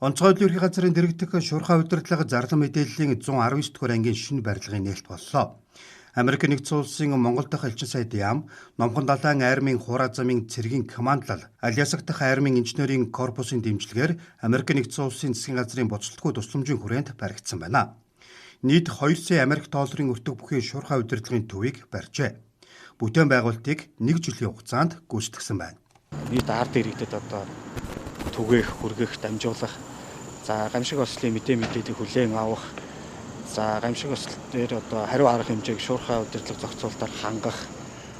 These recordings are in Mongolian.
Онцгой хөдөлмөрийн газрын дэргэдэх шуурхай удирдлага зарлан мэдээллийн 119 дугаар ангийн шинэ барилгын нээлт боллоо. Америк нэгдсэн улсын Монгол дахь элчин сайд яам, Номхон далайн армийн хураа замын цэргийн командлал, Аляск дахь армийн инженерийн корпусын дэмжлэгээр Америк нэгдсэн улсын засгийн газрын боцлтгүй тусламжийн хүрээнд баригдсан байна. Нийт 2 сая Америк долларын өртөг бүхий шуурхай удирдлагын төвийг барьжээ. Бүтээн байгуулалтыг 1 жилийн хугацаанд гүйцэтгэсэн байна. Нийт ард иргэдэд түгээх, хүргэх, дамжуулах, гамшиг ослын мэдээллийг хүлээн авах, гамшиг осол дээр хариу арга хэмжээг шуурхай удирдлага зохицуулалтаар хангах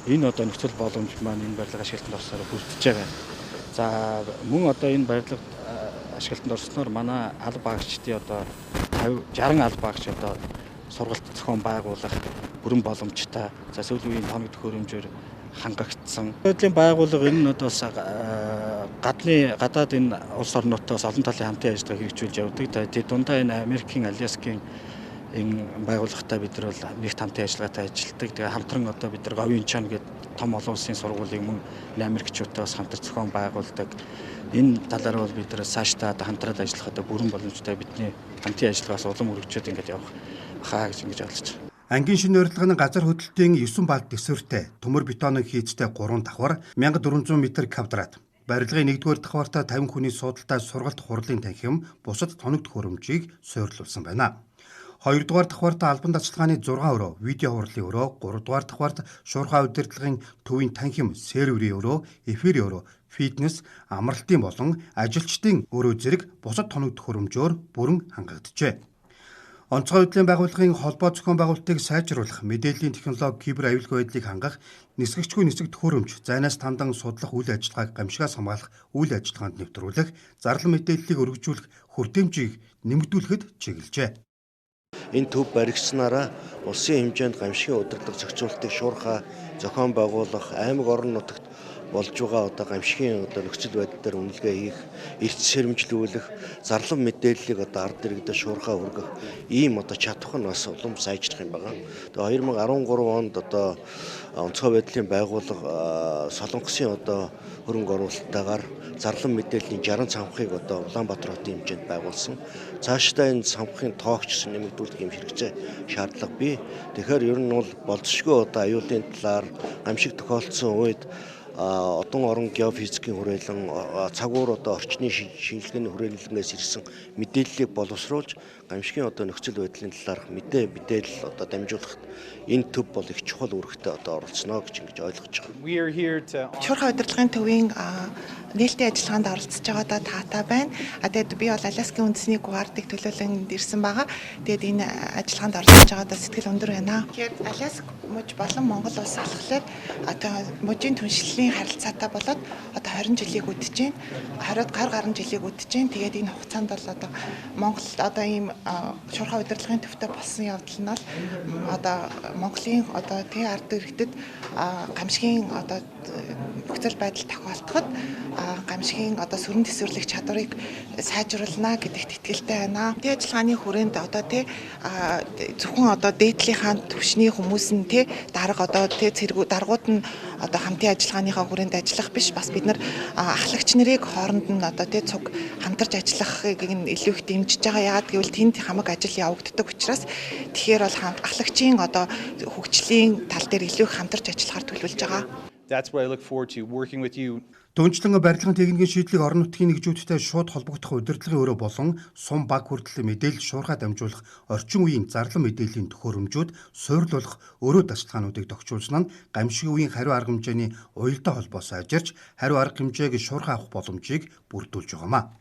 энэ нөхцөл боломж маань энэ барилга ашиглалтанд орсоор бүрдэж байгаа. Мөн энэ барилга ашиглалтанд орсноор манай алба багчдын 50-60 алба багч сургалт зохион байгуулах бүрэн боломжтой. Сүүлийн үеийн тоног төхөөрөмжөөр хангагдсан. Хөдөлгөөний байгууллага энэ бас гадаад энэ улс орнуудтай олон талын хамтын ажиллагаа хэрэгжүүлж явдаг. Тэгээд дундаа энэ Америкийн Аляскийн энэ байгууллагатай бид нар бол нэгт хамтын ажиллагаатай ажилладаг. Тэгээд хамтран бид нар говийн чан гэдэг том олон улсын сургуулийг мөн Америкчуудтай бас хамтар зохион байгуулдаг. Энэ талаар бол бид нар цаашдаа хамтраад ажиллахад бүрэн боломжтой бидний хамтын ажиллагаас улам өргөжөөд ингэж явах хаа гэж ингэж ойлгож байна. Ангийн шинэ урилгын газар хөдлөлтийн 9 балт төсвөртэй төмөр бетонын хийцтэй 3 давхар 1400 м квадрат. Барилгын 1-р давхартаа 50 хүний суудалтай сургалт хурлын танхим, бусад тоног төхөөрөмжийг суурилуулсан байна. 2-р давхартаа албан тасалгааны 6 өрөө, видео хурлын өрөө, 3-р давхарт шуурхай удирдлагын төвийн танхим, серверийн өрөө, эфирийн өрөө, фитнес, амралтын болон ажилчдын өрөө зэрэг бусад тоног төхөөрөмжөөр бүрэн хангагаджээ. Онцгой хөдөлгөөний байгууллагын холбоо зохион байгуулалтыг сайжруулах, мэдээллийн технологи, кибер аюулгүй байдлыг хангах, нисгэгчгүй нисэг төхөөрөмж, зайнаас тандан судлах үйл ажиллагааг гамшигаас хамгаалах үйл ажиллагаанд нэвтрүүлэх, зарлан мэдээллийг өргөжүүлэх хүртээмжийг нэмэгдүүлэхэд чиглэжээ. Энэ төв баригдсанаараа улсын хэмжээнд гамшигын удирдлага зохицуулалтыг шуурхай зохион байгуулах, аймаг орон нутагт болж байгаа гамшигын нөхцөл байдал дээр үнэлгээ хийх, эрт сэрэмжлүүлэх, зарлан мэдээллийг ард иргэдэд шуурхай хүргэх ийм чадвар нь бас улам сайжрах юм байна. Тэгээ 2013 онд онцгой байдлын байгууллага Солонгосын хөрөнгө оруулалттайгаар зарлан мэдээллийн 60 цамхыг Улаанбаатар хотын хэмжээнд байгуулсан. Цаашдаа энэ цамхын тоогч нэмэгдүүлэх юм хэрэгцээ шаардлага бий. Тэгэхээр ер нь бол болцшгүй аюулын талаар гамшиг тохиолдсон үед одон орон геофизикийн хүрээлэн цагуур орчны шинжилгээний хүрээлэнгээс ирсэн мэдээллийг боловсруулж гамшигын нөхцөл байдлын талаарх мэдээлэл дамжуулахад энэ төв бол их чухал үүрэгтэй оролцоно гэж ингэж ойлгож байгаа. Шуурхай удирдлагын төвийн нээлтийн ажиллагаанд оролцож байгаа таатай байна. Тэгээд би бол Аляскийн үндэсний гвардыг төлөөлөн ирсэн байгаа. Тэгээд энэ ажиллагаанд оролцож байгаа сэтгэл өндөр байна. Тэгэхээр Аляск мужи болон Монгол улс болохоор мужийн түншлэлийн харилцаатай болоод 20 жилийг үдэж байна. 20 гаруй жилийг үдэж байна. Тэгээд энэ хугацаанд бол Монголд ийм шуурхай удирдлагын төвтэй болсон явдал нь бол Монголын ард иргэдэд гамшигын нөхцөл байдал тохиолдоход гамшигын сүрэн төсвөрлөх чадварыг сайжруулна гэдэгт итгэлтэй байна. Тэ ажиллагааны хүрээнд зөвхөн дээдлийнхаа түвшний хүмүүс нь дарга даргууд нь хамтын ажиллагааныхаа хүрээнд ажиллах биш, бас бид нар ахлагч нарыг хооронд нь цуг хамтарч ажиллахыг илүү их дэмжиж байгаа. Яагаад гэвэл тэнд хамаг ажил явагддаг учраас тэгэхээр бол ахлагчийн хөгжлийн тал дээр илүү их хамтарч ажиллахаар төлөвлөж байгаа. That's where I look forward to working with you. Дөнчлөн барилгын техникийн шийдлийг орон нутгийн нэгжүүдтэй шууд холбогдох удирдлагын өрөө болон сум баг хүртэл мэдээлэл шуурхай дамжуулах орчин үеийн зарлан мэдээллийн төхөөрөмжүүд суйрлуулах өрөө дасгалгаануудыг тохижуулсан нь гамшигын үеийн хариу арга хэмжээний уялдаа холбоо сайжирч хариу арга хэмжээг шуурхай авах боломжийг бүрдүүлж байгаамаа.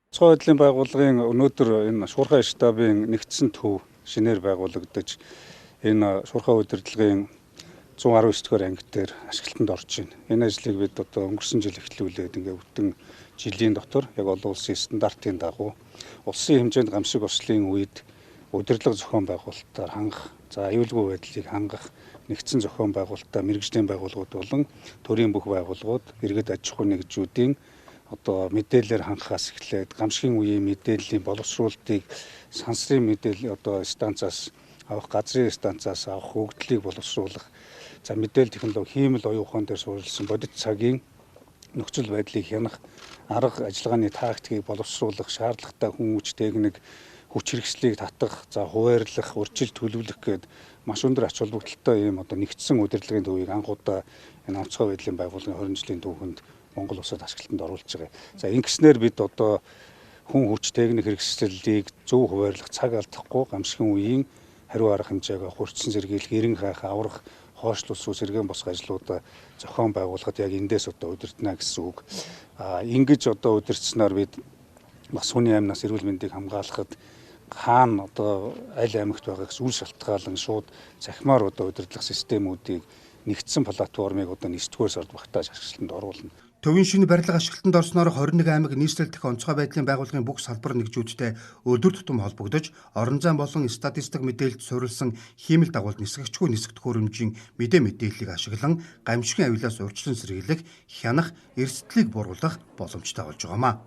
Онцгой байдлын байгууллагын өнөөдөр энэ шуурхай штабын нэгдсэн төв шинээр байгуулагдаж энэ шуурхай удирдлагын 119 дугаар анги дээр ашиглалтанд орж байна. Энэ ажлыг бид өнгөрсөн жил эхлүүлээд бүтэн жилийн дотор яг олон улсын стандартын дагуу улсын хэмжээнд гамшиг ослын үед удирдлага зохион байгуулалтаар хангах, аюулгүй байдлыг хангах нэгдсэн зохион байгуулалтаа мэргэжлийн байгууллагууд болон төрийн бүх байгууллагууд иргэд аж ахуй нэгжүүдийн мэдээлэлээр хангахаас эхлээд гамшигын үеийн мэдээллийн боловсруулалтыг сансрын мэдээлэл станцаас авах, газрын станцаас авах хөгжлийг боловсруулах, мэдээлэл технологи, хиймэл оюун ухаан дээр суурилсан бодит цагийн нөхцөл байдлыг хянах, арга ажиллагааны тактикийг боловсруулах, шаардлагатай хүн хүч техник, хүч хэрэгслийг татах, за хуваарлах, урьдчилан төлөвлөх гээд маш өндөр ач холбогдолтой ийм одоо нэгдсэн удирдлагын төвийг анхудаа энэ онцгой байдлын байгууллагын 20 жилийн түүхэнд Монгол улсад ашиглалтанд оруулж байгаа. За ингэснээр бид одоо хүн хүч техник хэрэгслийг зөв хуваарлах, цаг алдахгүй гамшигын үеийн хариу арга хэмжээгээ хурцсан сэргийлэх, эрен хаах, аврах, хойшлуулс руу сэргээн босох ажлуудаа зохион байгуулахад яг эндээс одоо удирдана гэсэн үг. Ингэж одоо удирдсанаар бид бас хүний амнаас эрүүл мэндийг хамгаалахад хаана одоо аль аймагт байгаа гэсэн үл шалтгаалan шууд захимаар одоо удирдлах системүүдийг нэгдсэн платформыг одоо 9-р сард багтааж ашиглалтанд оруулна. Төвийн шинэ барилга ашиглалтанд орсноор 21 аймаг нийслэл дэх онцгой байдлын байгууллагын бүх салбар нэгжүүдтэй өдөр тутам холбогдож, орон зай болон статистик мэдээлэлд суурилсан хиймэл дагуулд нисгэгчгүй нисгэх хөрөмжийн мэдээллийг ашиглан гамшигын авилаас урьдчилан сэргийлэх, хянах, эрсдлийг бууруулах боломжтой болж байгаамаа.